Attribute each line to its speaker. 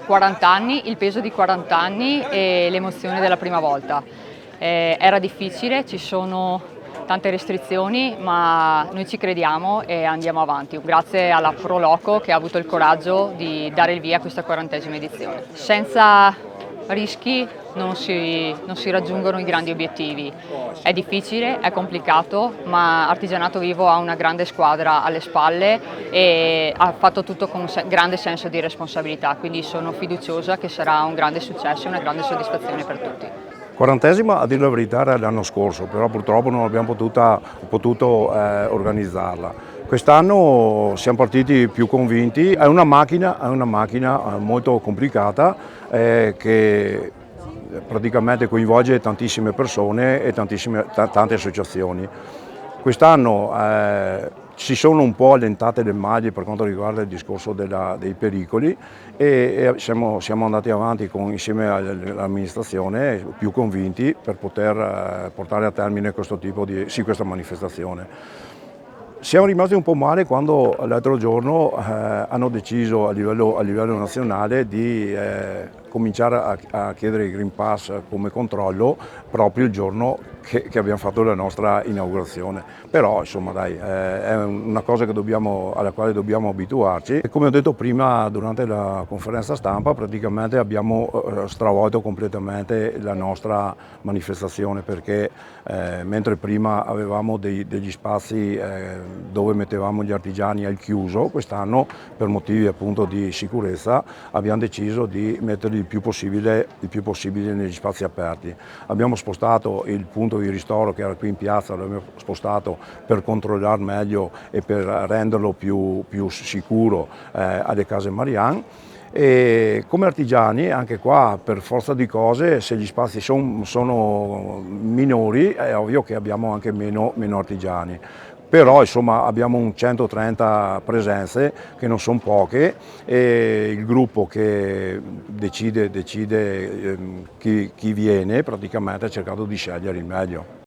Speaker 1: 40 anni, il peso di 40 anni e l'emozione della prima volta. Era difficile, ci sono tante restrizioni, ma noi ci crediamo e andiamo avanti. Grazie alla Pro Loco che ha avuto il coraggio di dare il via a questa 40ª edizione. Senza rischi non si raggiungono i grandi obiettivi. È difficile, è complicato, ma Artigianato Vivo ha una grande squadra alle spalle e ha fatto tutto con un grande senso di responsabilità, quindi sono fiduciosa che sarà un grande successo e una grande soddisfazione per tutti.
Speaker 2: 40ª, a dire la verità, era l'anno scorso, però purtroppo non abbiamo potuto organizzarla. Quest'anno siamo partiti più convinti, è una macchina molto complicata che praticamente coinvolge tantissime persone e tante associazioni. Quest'anno si sono un po' allentate le maglie per quanto riguarda il discorso dei pericoli e siamo andati avanti insieme all'amministrazione più convinti per poter portare a termine questa manifestazione. Siamo rimasti un po' male quando l'altro giorno hanno deciso a livello nazionale di cominciare a chiedere il Green Pass come controllo proprio il giorno che abbiamo fatto la nostra inaugurazione. Però insomma dai, è una cosa alla quale dobbiamo abituarci. E come ho detto prima durante la conferenza stampa, praticamente abbiamo stravolto completamente la nostra manifestazione perché mentre prima avevamo degli spazi dove mettevamo gli artigiani al chiuso, quest'anno per motivi appunto di sicurezza abbiamo deciso di metterli il più possibile negli spazi aperti. Abbiamo spostato il punto di ristoro che era qui in piazza, l'abbiamo spostato per controllare meglio e per renderlo più sicuro alle case Marian. E come artigiani, anche qua per forza di cose, se gli spazi sono minori è ovvio che abbiamo anche meno artigiani. Però insomma abbiamo un 130 presenze che non sono poche e il gruppo che decide chi viene praticamente ha cercato di scegliere il meglio.